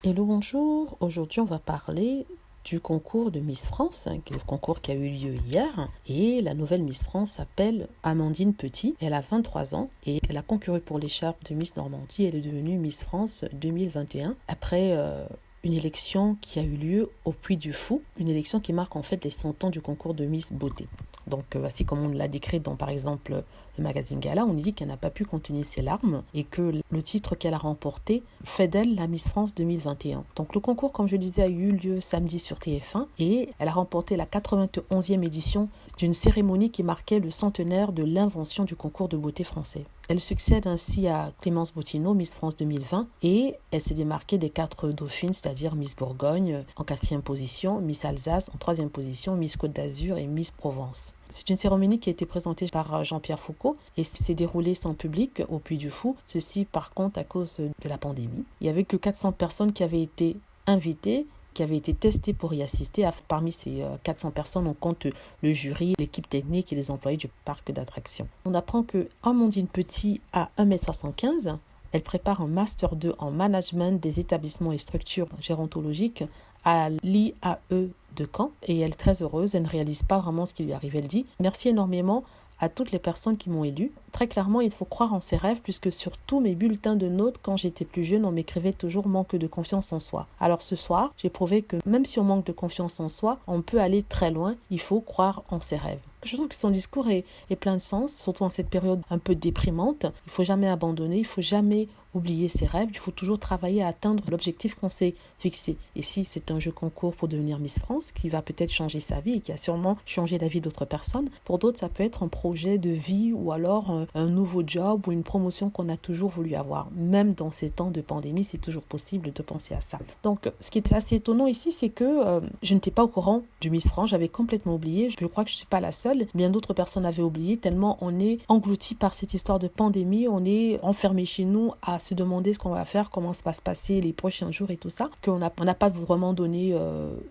Hello, bonjour. Aujourd'hui, on va parler du concours de Miss France, le concours qui a eu lieu hier. Et la nouvelle Miss France s'appelle Amandine Petit. Elle a 23 ans et elle a concouru pour l'écharpe de Miss Normandie. Elle est devenue Miss France 2021 après une élection qui a eu lieu au Puy du Fou, une élection qui marque en fait les 100 ans du concours de Miss Beauté. Donc voici comment on l'a décrit dans par exemple le magazine Gala. On dit qu'elle n'a pas pu contenir ses larmes et que le titre qu'elle a remporté fait d'elle la Miss France 2021. Donc le concours, comme je disais, a eu lieu samedi sur TF1 et elle a remporté la 91e édition d'une cérémonie qui marquait le centenaire de l'invention du concours de beauté français. Elle succède ainsi à Clémence Bottineau, Miss France 2020, et elle s'est démarquée des 4 dauphines, c'est-à-dire Miss Bourgogne en 4e position, Miss Alsace en 3e position, Miss Côte d'Azur et Miss Provence. C'est une cérémonie qui a été présentée par Jean-Pierre Foucault et s'est déroulée sans public au Puy du Fou, ceci par contre à cause de la pandémie. Il n'y avait que 400 personnes qui avaient été invitées, qui avaient été testées pour y assister. Parmi ces 400 personnes, on compte le jury, l'équipe technique et les employés du parc d'attractions. On apprend que Amandine Petit a 1,75 m. Elle prépare un Master 2 en management des établissements et structures gérontologiques à l'IAE de Caen et elle est très heureuse. Elle ne réalise pas vraiment ce qui lui arrive. Elle dit « Merci énormément à toutes les personnes qui m'ont élue. Très clairement, il faut croire en ses rêves puisque sur tous mes bulletins de notes, quand j'étais plus jeune, on m'écrivait toujours manque de confiance en soi. Alors ce soir, j'ai prouvé que même si on manque de confiance en soi, on peut aller très loin. Il faut croire en ses rêves. » Je trouve que son discours est plein de sens, surtout en cette période un peu déprimante. Il ne faut jamais abandonner, il ne faut jamais oublier ses rêves. Il faut toujours travailler à atteindre l'objectif qu'on s'est fixé. Et si c'est un jeu concours pour devenir Miss France, qui va peut-être changer sa vie et qui a sûrement changé la vie d'autres personnes, pour d'autres, ça peut être un projet de vie ou alors un nouveau job ou une promotion qu'on a toujours voulu avoir. Même dans ces temps de pandémie, c'est toujours possible de penser à ça. Donc, ce qui est assez étonnant ici, c'est que je n'étais pas au courant du Miss France. J'avais complètement oublié. Je crois que je ne suis pas la seule. Bien d'autres personnes avaient oublié tellement on est englouti par cette histoire de pandémie. On est enfermé chez nous à se demander ce qu'on va faire, comment ça va se passer les prochains jours et tout ça, qu'on n'a pas vraiment donné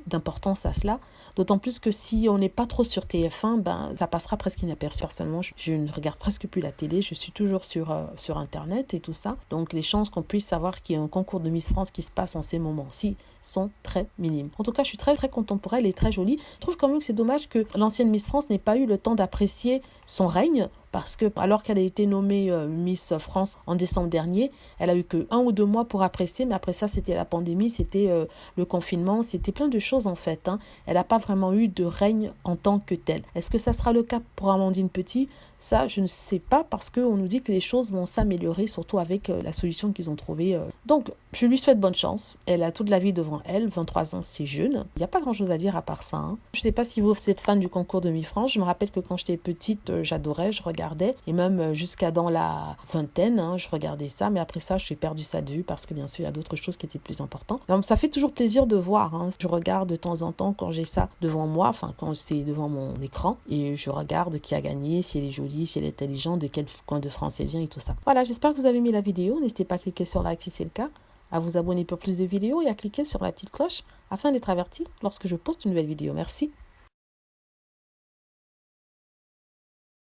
d'importance à cela. D'autant plus que si on n'est pas trop sur TF1, ça passera presque inaperçu. Personnellement, je ne regarde presque plus la télé, je suis toujours sur Internet et tout ça. Donc les chances qu'on puisse savoir qu'il y a un concours de Miss France qui se passe en ces moments-ci sont très minimes. En tout cas, je suis très très contente pour elle, elle est très jolie. Je trouve quand même que c'est dommage que l'ancienne Miss France n'ait pas eu le temps d'apprécier son règne, parce que alors qu'elle a été nommée Miss France en décembre dernier, elle a eu que 1 ou 2 mois pour apprécier, mais après ça c'était la pandémie, c'était le confinement, c'était plein de choses en fait. Elle n'a pas vraiment eu de règne en tant que telle. Est-ce que ça sera le cas pour Amandine Petit ? Ça, je ne sais pas, parce qu'on nous dit que les choses vont s'améliorer, surtout avec la solution qu'ils ont trouvée. Donc, je lui souhaite bonne chance. Elle a toute la vie devant elle. 23 ans, c'est jeune. Il n'y a pas grand-chose à dire à part ça. Je ne sais pas si vous êtes fan du concours de Miss France. Je me rappelle que quand j'étais petite, j'adorais, je regardais. Et même jusqu'à dans la vingtaine, je regardais ça. Mais après ça, j'ai perdu ça de vue parce que bien sûr, il y a d'autres choses qui étaient plus importantes. Donc, ça fait toujours plaisir de voir. Je regarde de temps en temps quand j'ai ça devant moi, enfin quand c'est devant mon écran. Et je regarde qui a gagné, si elle est jolie, si elle est intelligente, de quel coin de France elle vient et tout ça. Voilà, j'espère que vous avez aimé la vidéo. N'hésitez pas à cliquer sur like si c'est le cas, à vous abonner pour plus de vidéos et à cliquer sur la petite cloche afin d'être averti lorsque je poste une nouvelle vidéo. Merci.